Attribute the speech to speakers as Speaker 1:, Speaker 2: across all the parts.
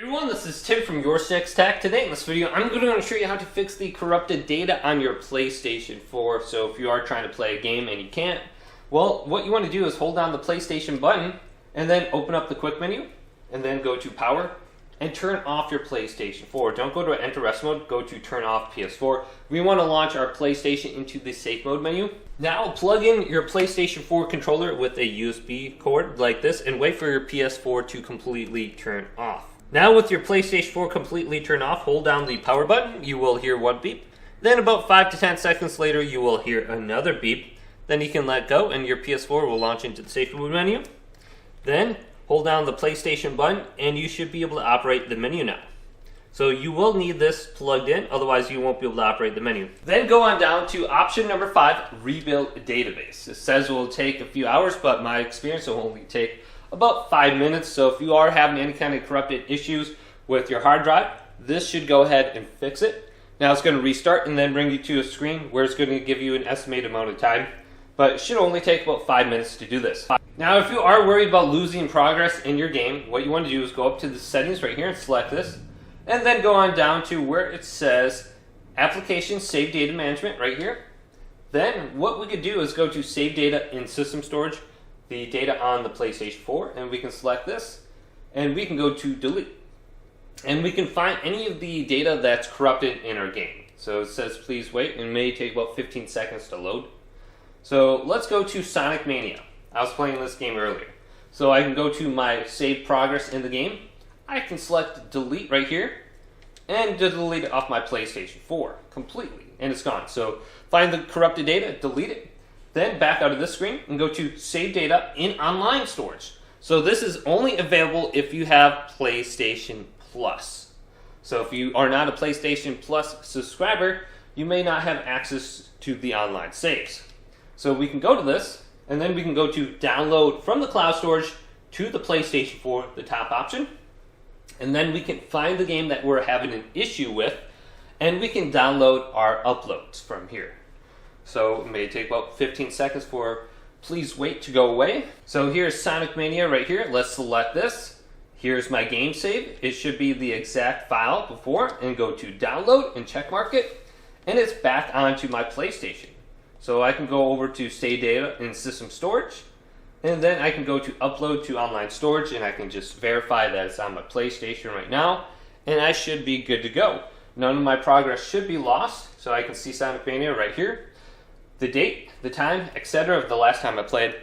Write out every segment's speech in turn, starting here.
Speaker 1: Everyone, this is Tim from YourSixTech. Today in this video, I'm going to show you how to fix the corrupted data on your PlayStation 4. So if you are trying to play a game and you can't, well, what you want to do is hold down the PlayStation button and then open up the quick menu and then go to power and turn off your PlayStation 4. Don't go to enter rest mode, go to turn off PS4. We want to launch our PlayStation into the safe mode menu. Now plug in your PlayStation 4 controller with a USB cord like this and wait for your PS4 to completely turn off. Now with your PlayStation 4 completely turned off, hold down the power button, you will hear one beep. Then about 5 to 10 seconds later, you will hear another beep. Then you can let go and your PS4 will launch into the safe mode menu. Then hold down the PlayStation button and you should be able to operate the menu now. So you will need this plugged in, otherwise you won't be able to operate the menu. Then go on down to option number 5, rebuild database. It says it will take a few hours, but my experience will only take about 5 minutes. So if you are having any kind of corrupted issues with your hard drive, this should go ahead and fix it. Now it's going to restart and then bring you to a screen where it's going to give you an estimated amount of time, but it should only take about 5 minutes to do this. Now if you are worried about losing progress in your game, what you want to do is go up to the settings right here and select this, and then go on down to where it says application save data management right here. Then what we could do is go to save data in system storage, the data on the PlayStation 4, and we can select this and we can go to delete, and we can find any of the data that's corrupted in our game. So it says please wait, and it may take about 15 seconds to load. So let's go to Sonic Mania. I was playing this game earlier, so I can go to my save progress in the game. I can select delete right here and delete it off my PlayStation 4 completely, and it's gone. So find the corrupted data, delete it. Then back out of this screen and go to Save Data in Online Storage. So this is only available if you have PlayStation Plus. So if you are not a PlayStation Plus subscriber, you may not have access to the online saves. So we can go to this, and then we can go to Download from the cloud storage to the PlayStation 4, the top option. And then we can find the game that we're having an issue with, and we can download our uploads from here. So it may take about 15 seconds for please wait to go away. So here's Sonic Mania right here. Let's select this. Here's my game save. It should be the exact file before, and go to download and check mark it, and it's back onto my PlayStation. So I can go over to save data in system storage, and then I can go to upload to online storage, and I can just verify that it's on my PlayStation right now, and I should be good to go. None of my progress should be lost, so I can see Sonic Mania right here, the date, the time, etc. of the last time I played.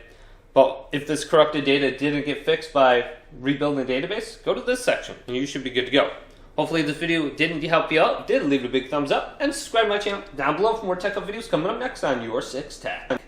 Speaker 1: But if this corrupted data didn't get fixed by rebuilding the database, go to this section and you should be good to go. Hopefully this video did help you out. If it did, leave it a big thumbs up and subscribe to my channel down below for more tech videos coming up next on YourSixTech.